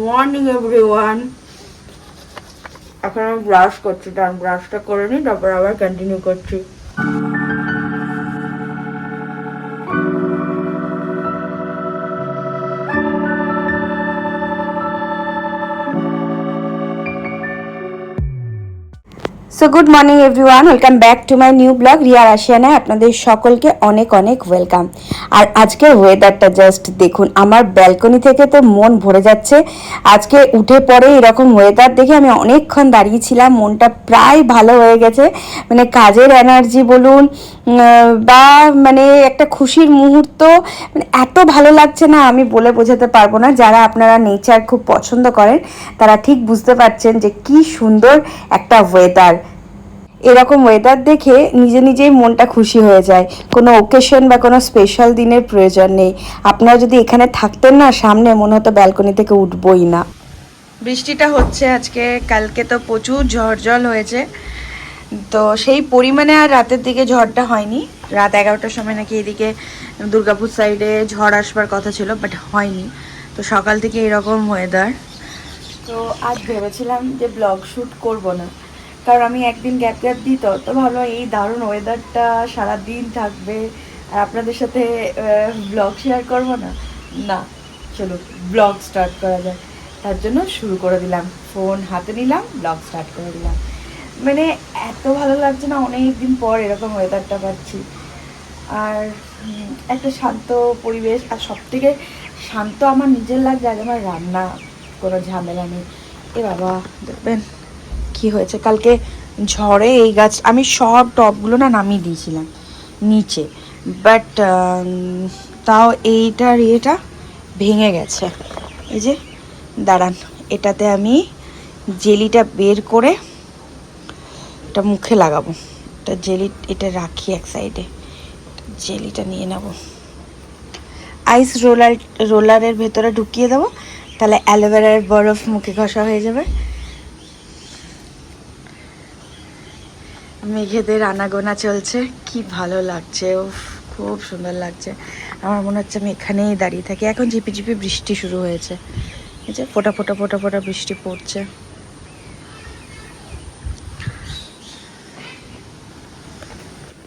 Morning everyone. এখন আমি brush করছি, তার ব্রাশটা করে নিই, তারপর আবার কন্টিনিউ করছি। So good morning everyone, welcome back to my new blog Riya রাশিয়ানায় আপনাদের সকলকে অনেক অনেক ওয়েলকাম। আর আজকের ওয়েদারটা জাস্ট দেখুন, আমার ব্যালকনি থেকে তো মন ভরে যাচ্ছে। আজকে উঠে পড়ে এরকম ওয়েদার দেখে আমি অনেকক্ষণ দাঁড়িয়েছিলাম, মনটা প্রায় ভালো হয়ে গেছে। মানে কাজের এনার্জি বলুন বা মানে একটা খুশির মুহূর্ত, মানে এত ভালো লাগছে না আমি বলে বোঝাতে পারবো না। যারা আপনারা নেচার খুব পছন্দ করেন তারা ঠিক বুঝতে পারছেন যে কি সুন্দর একটা ওয়েদার। এরকম ওয়েদার দেখে নিজে নিজেই মনটা খুশি হয়ে যায়। কোনো ওকেশন বা কোনো স্পেশাল দিনের প্রয়োজন নেই। আপনারা যদি এখানে থাকতেন না, সামনে মনে হতো ব্যালকনি থেকে উঠবই না। বৃষ্টিটা হচ্ছে আজকে, কালকে তো প্রচুর ঝড় জল হয়েছে, তো সেই পরিমাণে আর রাতের দিকে ঝড়টা হয়নি। রাত 11টার সময় নাকি এদিকে দুর্গাপুর সাইডে ঝড় আসবার কথা ছিল, বাট হয়নি। তো সকাল থেকে এরকম ওয়েদার। তো আজ ভেবেছিলাম যে ব্লগ শ্যুট করব না, কারণ আমি একদিন গ্যাপ গ্যাপ দিই, তো ভাবলাম এই দারুণ ওয়েদারটা সারাদিন থাকবে আর আপনাদের সাথে ব্লগ শেয়ার করবো না। না, চলো ব্লগ স্টার্ট করা যায়। তার জন্য শুরু করে দিলাম, ফোন হাতে নিলাম, ব্লগ স্টার্ট করে দিলাম। মানে এত ভালো লাগছে না, অনেক দিন পর এরকম ওয়েদারটা পাচ্ছি। আর একটা শান্ত পরিবেশ, আর সবথেকে শান্ত আমার নিজের লাগছে আজ আমার রান্না, কোনো ঝামেলা নেই। এ বাবা দেখবেন কি হয়েছে, কালকে ঝড়ে এই গাছ আমি সব টবগুলো না নামিয়ে দিয়েছিলাম নিচে, বাট তাও এইটার ইয়েটা ভেঙে গেছে। এই যে দাঁড়ান, এটাতে আমি জেলিটা বের করে এটা মুখে লাগাবো। এটা জেলি, এটা রাখি এক সাইডে, জেলিটা নিয়ে নেব, আইস রোলারের ভেতরে ঢুকিয়ে দেবো, তাহলে অ্যালোভেরার বরফ মুখে ঘষা হয়ে যাবে। মেঘেদের আনাগোনা চলছে, কি ভালো লাগছে, খুব সুন্দর লাগছে। আমার মনে হচ্ছে আমি এখানেই দাঁড়িয়ে থাকি। এখন ঝিপি ঝিপি বৃষ্টি শুরু হয়েছে, এই যে ফোটা ফোটা ফোটা ফোটা বৃষ্টি পড়ছে।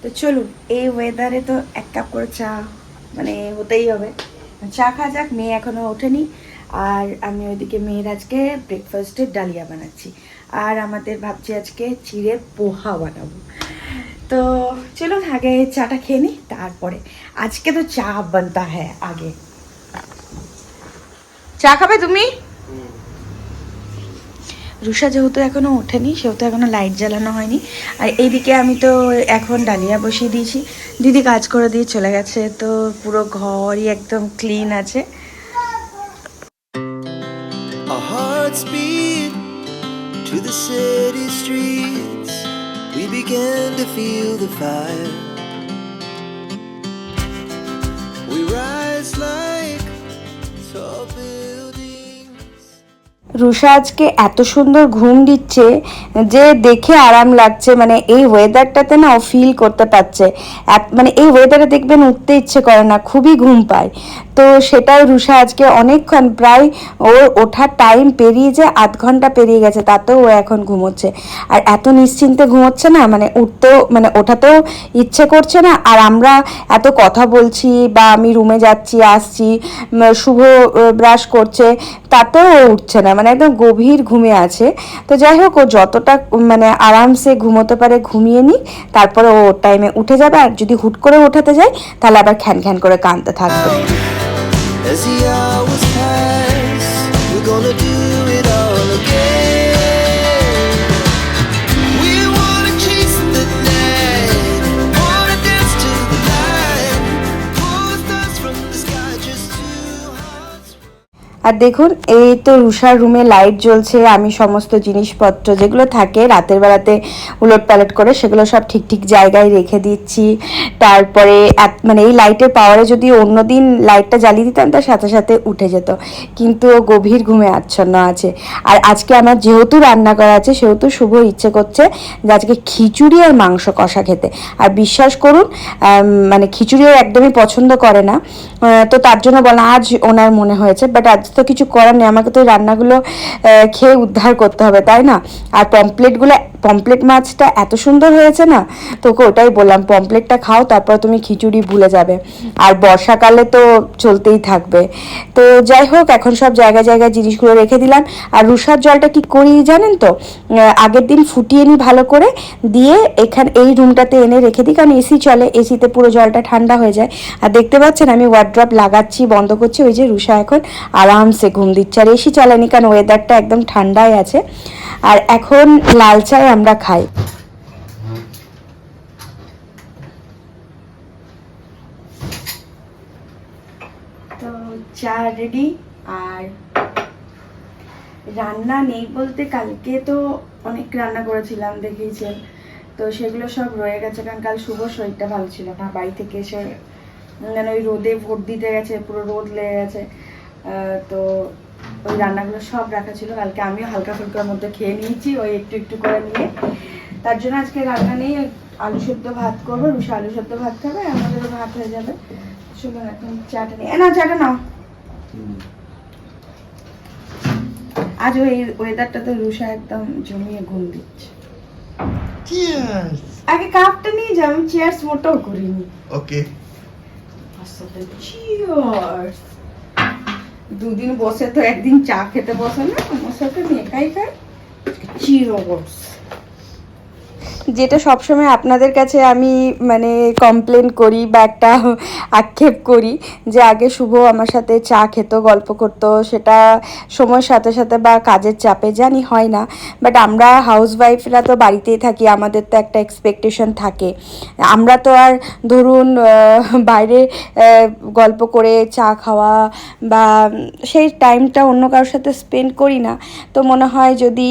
তো চলুন, এই ওয়েদারে তো এক কাপ করে চা মানে হতেই হবে। চা খাওয়া যাক। মেয়ে এখনও ওঠেনি, আর আমি ওইদিকে মেয়ের আজকে ব্রেকফাস্টের ডালিয়া বানাচ্ছি, আর আমাদের ভাবছি আজকে চিড়ে পোহা বানাবো। তো চলুন আগে চাটা খেয়ে নিই, তারপরে আজকে তো চা বানতা হ্যাঁ। আগে চা খাবে তুমি? রুষা যেহেতু এখনও ওঠেনি, সেহেতু এখনও লাইট জ্বালানো হয়নি। আর এইদিকে আমি তো এখন ডালিয়া বসিয়ে দিয়েছি, দিদি কাজ করে দিয়ে চলে গেছে, তো পুরো ঘরই একদম ক্লিন আছে। To the city streets, we began to feel the fire. We rise like tall buildings. Rusha আজকে এত সুন্দর ঘুম দিচ্ছে যে দেখে আরাম লাগছে। মানে এই ওয়েদারটাতে না ও ফিল করতে পারছে, মানে এই ওয়েদারে দেখবেন উঠতে ইচ্ছে করে না, খুবই ঘুম পায়। তো সেটাই রুষা আজকে অনেকক্ষণ, প্রায় ওর ওঠার টাইম পেরিয়ে যে আধ ঘন্টা পেরিয়ে গেছে, তাতেও ও এখন ঘুমোচ্ছে। আর এত নিশ্চিন্তে ঘুমোচ্ছে না, মানে উঠতেও মানে ওঠাতেও ইচ্ছে করছে না। আর আমরা এত কথা বলছি বা আমি রুমে যাচ্ছি আসছি, শুভ ব্রাশ করছে, তাতেও ও উঠছে না, মানে একদম গভীর ঘুমে আছে। তো যাই হোক, ও যতটা মানে আরামসে ঘুমোতে পারে ঘুমিয়ে নিই, তারপরে ও টাইমে উঠে যাবে। আর যদি হুট করে ওঠাতে যায় তাহলে আবার খ্যান খ্যান করে কাঁদতে থাকবে। As the hours pass, we're gonna do it all again. We wanna chase the night, wanna dance to the light, pull the stars from the sky, just two hearts. আর দেখুন, এই তো রুষার রুমে লাইট জ্বলছে। আমি সমস্ত জিনিসপত্র যেগুলো থাকে রাতের বেলাতে উলট পালট করে সেগুলো সব ঠিক ঠিক জায়গায় রেখে দিচ্ছি। তারপরে মানে এই লাইটের পাওয়ারে যদি অন্যদিন লাইটটা জ্বালিয়ে দিতাম তার সাথে সাথে উঠে যেত, কিন্তু ও গভীর ঘুমে আচ্ছন্ন আছে। আর আজকে আমার যেহেতু রান্না করা আছে, সেহেতু শুভ ইচ্ছে করছে যে আজকে খিচুড়ি আর মাংস কষা খেতে। আর বিশ্বাস করুন, মানে খিচুড়িও একদমই পছন্দ করে না, তো তার জন্য বলা আজ ওনার মনে হয়েছে। বাট আজ তো কিছু করার নেই, আমাকে তো ওই রান্নাগুলো খেয়ে উদ্ধার করতে হবে, তাই না? আর পমপ্লেট মাছটা এত সুন্দর হয়েছে না, তোকে ওটাই বললাম, পমপ্লেটটা খাও, তারপর তুমি খিচুড়ি ভুলে যাবে। আর বর্ষাকালে তো চলতেই থাকবে। তো যাই হোক, এখন সব জায়গায় জায়গায় জিনিসগুলো রেখে দিলাম। আর রুষার জলটা কি করি জানেন তো, আগের দিন ফুটিয়ে নিই ভালো করে, দিয়ে এই রুমটাতে এনে রেখে দিই, কারণ এসি চলে, এসিতে পুরো জলটা ঠান্ডা হয়ে যায়। আর দেখতে পাচ্ছেন আমি ওয়ার্ড্রপ লাগাচ্ছি, বন্ধ করছি, ওই যে রুষা এখন আরামসে ঘুম দিচ্ছে। আর এসি চলেনি, কারণ ওয়েদারটা একদম ঠান্ডাই আছে। আর এখন লাল চাই আমরা খাই। তো চা রেডি। আর রান্না নেই বলতে, কালকে তো অনেক রান্না করেছিলাম দেখিয়েছেন, তো সেগুলো সব রয়ে গেছে, কারণ কাল শুভ শরীরটা ভালো ছিল না, বাড়ি থেকে এসে মানে ওই রোদে ভোট দিতে গেছে, পুরো রোদ লেগে গেছে। তো ওই রান্নাগুলো সব রাখা ছিল, কালকে আমিও হালকা ফুলকার মধ্যে খেয়ে নিয়েছি, ওই একটু একটু করে নিয়ে। তার জন্য আজকে রান্না নেই, আলু সেদ্ধ ভাত করবো, রুষা আলু সেদ্ধ ভাত খাবে, আমাদেরও ভাত হয়ে যাবে। শুনুন এখন চাটা নিয়ে না, চাটা নাও। আজ ওই ওয়েদারটাতে রুষা একদম জমিয়ে ঘুম দিচ্ছে। আগে কাপটা নিয়ে যাও, আমি চিয়ার্স মোটেও করিনি। ওকে, চিয়ার্স। দুদিন বসে তো একদিন চা খেতে বসে না, আমার সাথে একাই খায়। চিয়ার্স। যেটা সবসময় আপনাদের কাছে আমি মানে কমপ্লেন করি বা একটা আক্ষেপ করি, যে আগে শুভ আমার সাথে চা খেত, গল্প করতো, সেটা সময়ের সাথে সাথে বা কাজের চাপে জানি হয় না। বাট আমরা হাউসওয়াইফরা তো বাড়িতেই থাকি, আমাদের তো একটা এক্সপেকটেশন থাকে। আমরা তো আর ধরুন বাইরে গল্প করে চা খাওয়া বা সেই টাইমটা অন্য কারোর সাথে স্পেন্ড করি না। তো মনে হয় যদি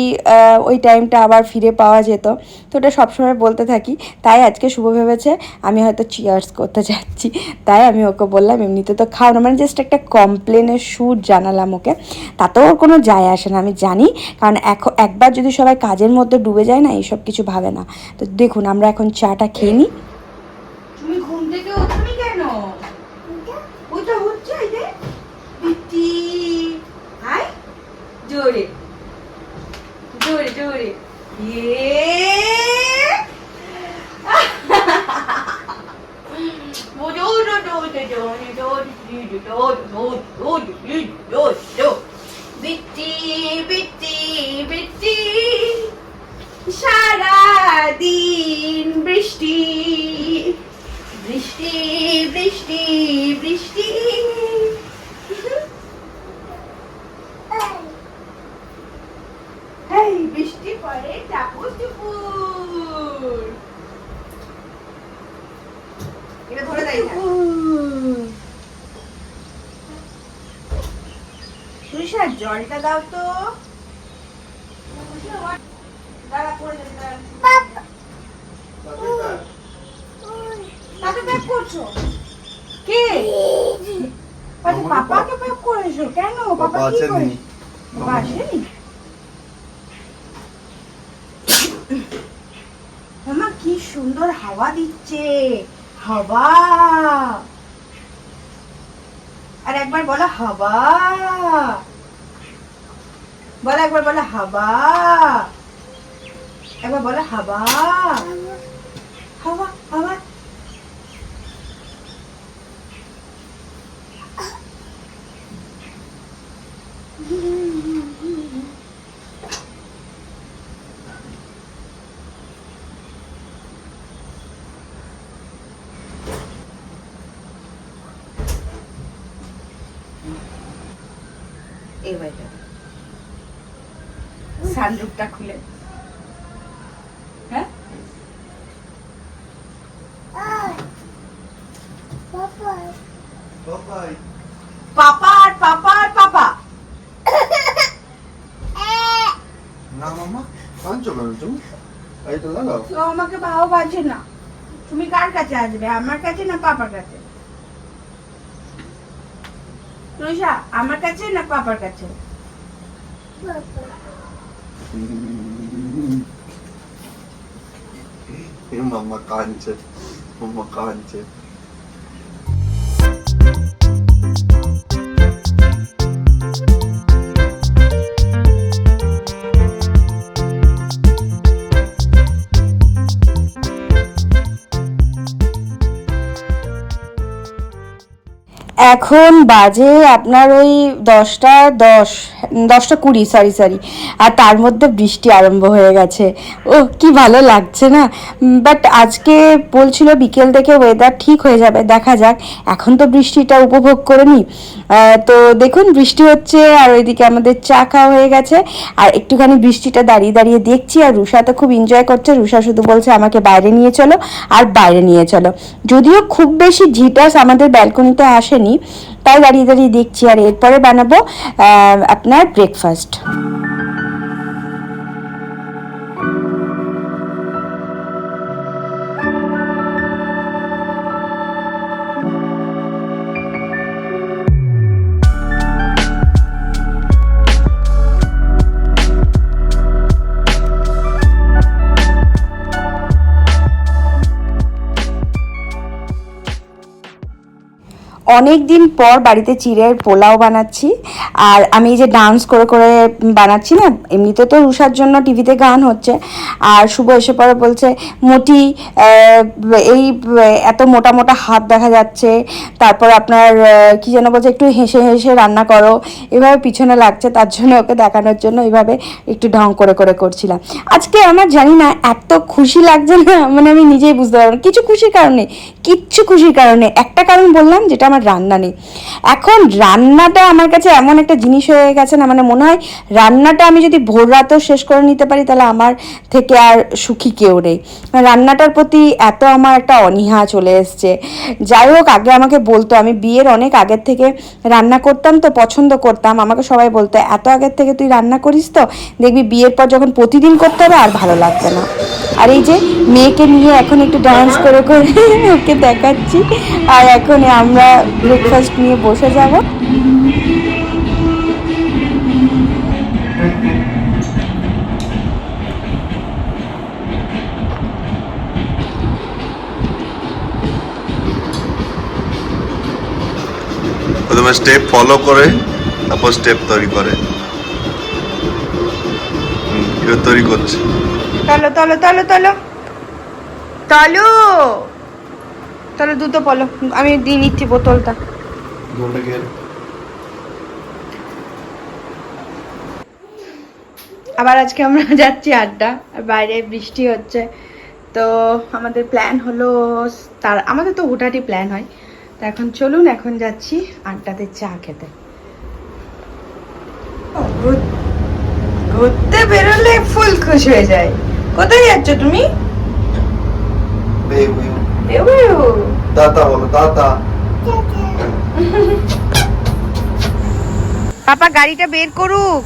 ওই টাইমটা আবার ফিরে পাওয়া যেত, তো ওটা সবসময় বলতে থাকি। তাই আজকে শুভ ভেবেছে আমি হয়তো চিয়ার্স করতে যাচ্ছি, তাই আমি ওকে বললাম এমনিতে তো খাও না, মানে জাস্ট একটা কমপ্লেনের সুর জানালাম ওকে। তাতেও ওর কোনো যায় আসে না, আমি জানি, কারণ একবার যদি সবাই কাজের মধ্যে ডুবে যায় না, এইসব কিছু ভাবে না। তো দেখুন আমরা এখন চাটা খেয়ে নিই। তুমি ঘুম থেকে উঠবি কেন? ওইটা হচ্ছে এই যে পিটি, হাই জোরে জোরে জোরে, সারাদিন বৃষ্টি বৃষ্টি বৃষ্টি বৃষ্টি। বৃষ্টি পরে টাপুর টুপুর, এটা ধরে দেয় না। তুষার জলটা দাও তো, দাঁড়া পড়ে যাবে, কাকে প্যাক করছো? কে? আচ্ছা পাপাকে প্যাক করেছো কেন? পাপা কি করে? বাবা আসেনি? মামা কি সুন্দর হাওয়া দিচ্ছে, হাওয়া। আর একবার বলো হাওয়া, বলো একবার, বলো হাওয়া, একবার বলো হাওয়া, হাওয়া হাওয়া। এবার সানরুফটা খুলে, হ্যাঁ পাপা আর পাপা আর পাপা। না মামা কাঁদছো কেন তুমি? এই তো লাগাও। তো আমাকে ভাও বাজে না, তুমি কার কাছে আসবে, আমার কাছে না পাপার কাছে? তুষা আমার কাছে না পাপার কাছে? মাম্মা কাঁদছে, মাম্মা কাঁদছে। এখন বাজে আপনার ওই 10:20, সরি, আর তার মধ্যে বৃষ্টি আরম্ভ হয়ে গেছে। ও কি ভালো লাগছে না। বাট আজকে বলছিল বিকেল থেকে ওয়েদার ঠিক হয়ে যাবে, দেখা যাক। এখন তো বৃষ্টিটা উপভোগ করে নি। তো দেখুন বৃষ্টি হচ্ছে, আর ওইদিকে আমাদের চা খাওয়া হয়ে গেছে, আর একটুখানি বৃষ্টিটা দাঁড়িয়ে দাঁড়িয়ে দেখছি। আর রুষা তো খুব এনজয় করছে, রুষা শুধু বলছে আমাকে বাইরে নিয়ে চলো আর বাইরে নিয়ে চলো। যদিও খুব বেশি ঝিটাস আমাদের ব্যালকনিতে আসেনি, তাই দাঁড়িয়ে দাঁড়িয়ে দেখছি। আর এরপরে বানাবো আপনার ব্রেকফাস্ট। অনেক দিন পর বাড়িতে চিড়ের পোলাও বানাচ্ছি। আর আমি এই যে ডান্স করে করে বানাচ্ছি না, এমনিতে তো রুষার জন্য টিভিতে গান হচ্ছে, আর শুভ এসে পরে বলছে মোটি এই এত মোটা মোটা হাত দেখা যাচ্ছে, তারপর আপনার কি যেন বলছে একটু হেসে হেসে রান্না করো, এভাবে পিছনে লাগছে। তার জন্য ওকে দেখানোর জন্য এইভাবে একটু ঢং করে করে করছিলাম। আজকে আমার জানি না এত খুশি লাগছে না, মানে আমি নিজেই বুঝতে পারবো না। কিচ্ছু খুশির কারণে একটা কারণ বললাম, যেটা আমার রান্না নেই। এখন রান্নাটা আমার কাছে এমন একটা জিনিস হয়ে গেছে না, মানে মনে হয় রান্নাটা আমি যদি ভোর রাতেও শেষ করে নিতে পারি তাহলে আমার থেকে আর সুখী কেউ নেই। রান্নাটার প্রতি এত আমার একটা অনীহা চলে এসছে। যাই হোক, আগে আমাকে বলতো, আমি বিয়ের অনেক আগের থেকে রান্না করতাম, তো পছন্দ করতাম। আমাকে সবাই বলতো এত আগের থেকে তুই রান্না করিস, তো দেখবি বিয়ের পর যখন প্রতিদিন করতে হবে আর ভালো লাগবে না। আর এই যে মেয়েকে নিয়ে এখন একটু ডান্স করে করে ওকে দেখাচ্ছি। আর এখন আমরা ব্রেকফাস্ট নিয়ে বসে যাব। প্রথমে স্টেপ ফলো করে তারপর স্টেপ তৈরি করে। এবার তৈরি করছে। তলো তলো তলো তলো তলো তলো, দুটো বলো, আমি দিয়ে নিচ্ছি বোতলটা। আবার আজকে আমরা যাচ্ছি আড্ডা, আর বাইরে বৃষ্টি হচ্ছে। তো আমাদের প্ল্যান হলো, আমাদের তো হুটহাটি প্ল্যান হয়। তো এখন চলুন, এখন যাচ্ছি আড্ডাতে চা খেতে। ঘুরতে বেরোলে ফুল খুশ হয়ে যায়। কোথায় যাচ্ছ তুমি? দাদা বলো, দাদা। পাপা গাড়িটা বের করুক।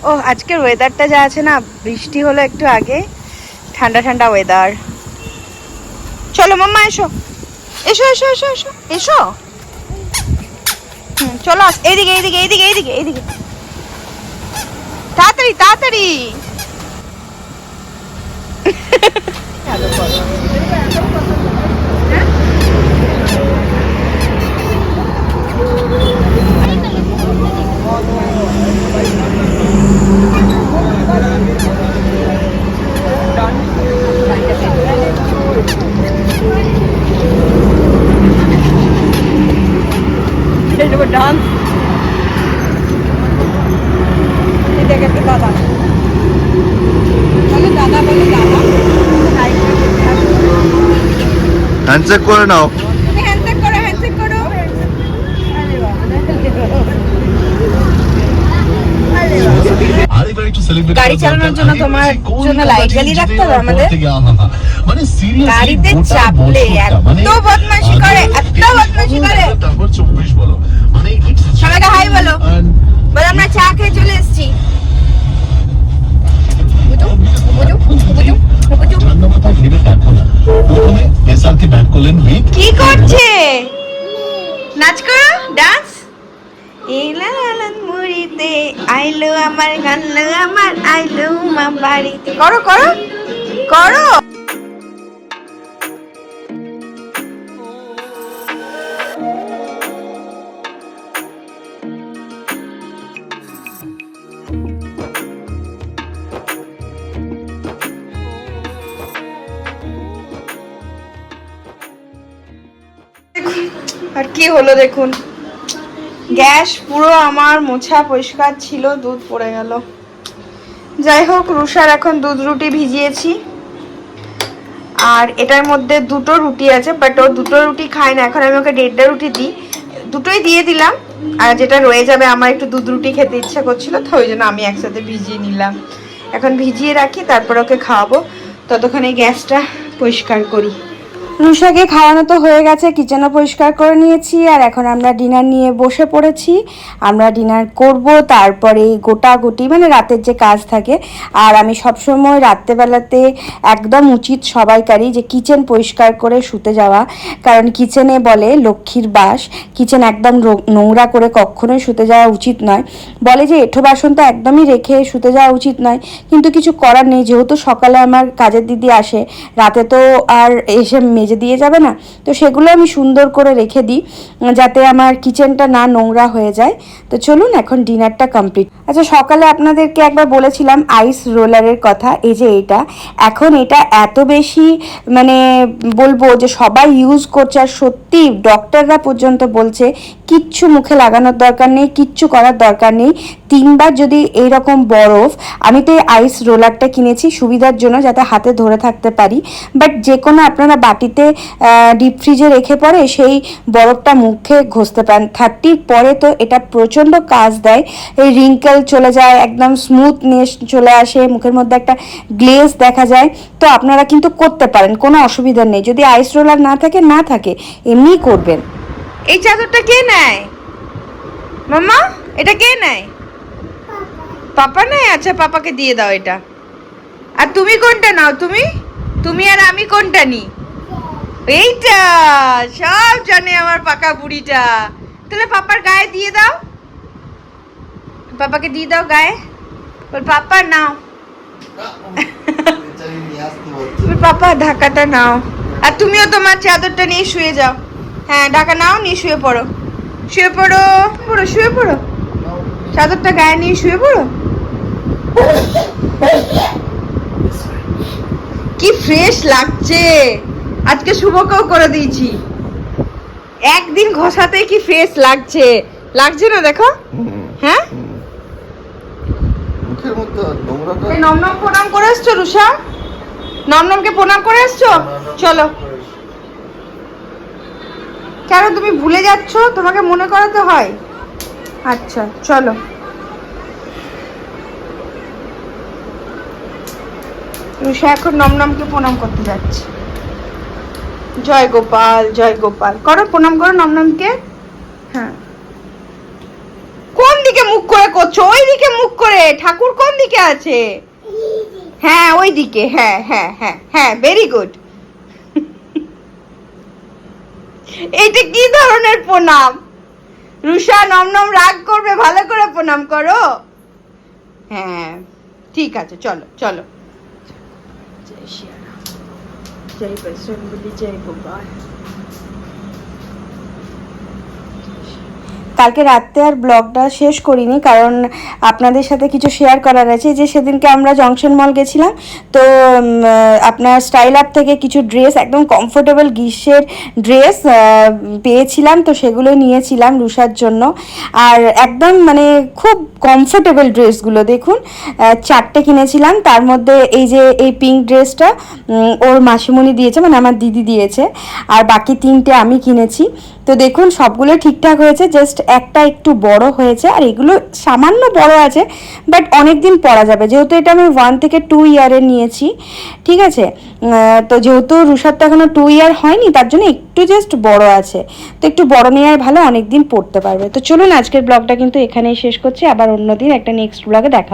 ও আজকের ওয়েদারটা যা আছে না, বৃষ্টি হলো একটু আগে, ঠান্ডা ঠান্ডা ওয়েদার। চলো মাম্মা, এসো এসো এসো এসো এসো এসো। চলো এইদিকে এইদিকে এইদিকে এইদিকে এইদিকে, তাড়াতাড়ি তাড়াতাড়ি। ডান্স দেখে একটু দাদা বলো, দাদা বলো, দাদা হ্যান্ডশেক করে নাও। হ্যান্ডশেক করো, হ্যান্ডশেক করো। গাড়ি চালানোর জন্য তোমার জন্য লাইট জ্বালিয়ে রাখতে হবে আমাদের। গাড়িতে চাপলে এত বদমাশি করে, এত বদমাশি করে। সবাইকে হাই বলো, বলে আমরা চা খেয়ে চলে এসেছি। কি করছে? নাচ করো, ডান্স। মুড়িতে আইলো আমার, গানলো আমার, আইলো মা বাড়িতে। করো করো করো। আর কি হলো দেখুন, গ্যাস পুরো আমার মোছা পরিষ্কার ছিল, দুধ পড়ে গেল। যাই হোক, রুষার এখন দুধ রুটি ভিজিয়েছি, আর এটার মধ্যে দুটো রুটি আছে, বাট ও দুটো রুটি খায় না, এখন আমি ওকে 1.5টা রুটি দিই, দুটোই দিয়ে দিলাম। আর যেটা রয়ে যাবে, আমার একটু দুধ রুটি খেতে ইচ্ছা করছিল, তো ওই জন্য আমি একসাথে ভিজিয়ে নিলাম। এখন ভিজিয়ে রাখি, তারপর ওকে খাওয়াবো, ততক্ষণে গ্যাসটা পরিষ্কার করি। রুষাকে খাওয়ানো তো হয়ে গেছে, কিচেনও পরিষ্কার করে নিয়েছি, আর এখন আমরা ডিনার নিয়ে বসে পড়েছি। আমরা ডিনার করব, তারপরে গোটাগুটি মানে রাতের যে কাজ থাকে। আর আমি সবসময় রাত্রেবেলাতে একদম উচিত সবাইকারই যে কিচেন পরিষ্কার করে শুতে যাওয়া, কারণ কিচেনে বলে লক্ষ্মীর বাস, কিচেন একদম নোংরা করে কখনোই শুতে যাওয়া উচিত নয়। বলে যে এঁঠো বাসন তো একদমই রেখে শুতে যাওয়া উচিত নয়, কিন্তু কিছু করার নেই, যেহেতু সকালে আমার কাজের দিদি আসে, রাতে তো আর এসে মেজে দিয়ে যাবে না, তো সেগুলো আমি সুন্দর করে রেখে দিই যাতে আমার কিচেনটা না নোংরা হয়ে যায়। তো চলুন এখন ডিনারটা কমপ্লিট। আচ্ছা, সকালে আপনাদেরকে একবার বলেছিলাম আইস রোলারের কথা, এই যে এটা, এখন এটা এত বেশি মানে বলবো যে সবাই ইউজ করছে, আর সত্যি ডক্টররা পর্যন্ত বলছে কিচ্ছু মুখে লাগানোর দরকার নেই, কিচ্ছু করার দরকার নেই। 3বার যদি এইরকম বরফ, আমি তো এই আইস রোলারটা কিনেছি সুবিধার জন্য যাতে হাতে ধরে থাকতে পারি, বাট যে কোনো আপনারা বাটিতে ডিপ ফ্রিজে রেখে পরে সেই বরফটা মুখে ঘষতে পারেন। 30 পরে তো এটা প্রচণ্ড কাজ দেয়, এই রিঙ্কেল চলে যায়, একদম স্মুথনেস চলে আসে, মুখের মধ্যে একটা গ্লেজ দেখা যায়। তো আপনারা কিন্তু করতে পারেন, কোনো অসুবিধা নেই। যদি আইস রোলার না থাকে এমনিই করবেন। এই চাদরটা কে নেয় মাম্মা? এটা কে নেয়? পাপা নেয়? আচ্ছা, পাপাকে দিয়ে দাও এটা। আর তুমি কোনটা নাও? তুমি আর আমি কোনটা নিই? এইটা। সব জানে আমার পাকা বুড়িটা। তাহলে পাপার গায়ে দিয়ে দাও, পাপাকে দিয়ে দাও গায়ে, বল পাপা নাও। পাপা ঢাকাটা নাও, আর তুমিও তোমার চাদরটা নিয়ে শুয়ে যাও। হ্যাঁ, ঢাকা নাও, নিয়ে শুয়ে পড়ো, শুয়ে পড়ো, চাদরটা গায়ে নিয়ে শুয়ে পড়ো। কি ফ্রেশ লাগছে, আজকে শুভকেও করে দিয়েছি, একদিন ঘষাতে কি ফ্রেশ লাগছে, লাগছে না? দেখো, হ্যাঁ, মুখের মধ্যে নোংরাটা। এই নমনম প্রণাম করে এসছো রুষা? নমনমকে প্রণাম করে এসছো? চলো। কেন তুমি ভুলে যাচ্ছ? তোমাকে মনে করাতে হয়? আচ্ছা চলো। রুষা এখন নমনমকে প্রণাম করতে যাচ্ছে। জয় গোপাল, জয় গোপাল করো, প্রণাম করো নমনমকে। হ্যাঁ, কোন দিকে মুখ করে করছো? ওই দিকে মুখ করে। ঠাকুর কোন দিকে আছে? হ্যাঁ, ওই দিকে। হ্যাঁ হ্যাঁ হ্যাঁ হ্যাঁ, ভেরি গুড। এইটা কি ধরনের প্রণাম? রুষা, নমনম রাগ করবে, ভালো করে প্রণাম করো। হ্যাঁ, ঠিক আছে, চলো চলো। জয় শ্রীরাম, জয় বজরংবলী, জয় গোপাল। কালকে রাতে আর ব্লগটা শেষ করিনি, কারণ আপনাদের সাথে কিছু শেয়ার করার আছে। যে সেদিনকে আমরা জংশন মল গেছিলাম, তো আপনার স্টাইল আপ থেকে কিছু ড্রেস, একদম কমফোর্টেবল গ্রীষ্মের ড্রেস পেয়েছিলাম, তো সেগুলো নিয়েছিলাম রুষার জন্য। আর একদম মানে খুব কমফোর্টেবল ড্রেসগুলো দেখুন, 4টে কিনেছিলাম। তার মধ্যে এই যে এই পিঙ্ক ড্রেসটা ওর মাসিমণি দিয়েছে, মানে আমার দিদি দিয়েছে, আর বাকি 3টে আমি কিনেছি। তো দেখুন সবগুলো ঠিকঠাক হয়েছে, জাস্ট একটা একটু বড় হয়েছে, আর এগুলো সামান্য বড় আছে, বাট অনেক দিন পরা যাবে, যেহেতু এটা আমি 1 থেকে 2 ইয়ারের নিয়েছি। ঠিক আছে, তো যেহেতু রুষার তো এখনো 2 ইয়ার হয়নি, তার জন্য একটু জাস্ট বড় আছে, তো একটু বড় নেওয়াই ভালো, অনেক দিন পরতে পারবে। তো চলুন আজকের ব্লগটা কিন্তু এখানেই শেষ করছি, আবার অন্যদিন একটা নেক্সট ব্লগে দেখা।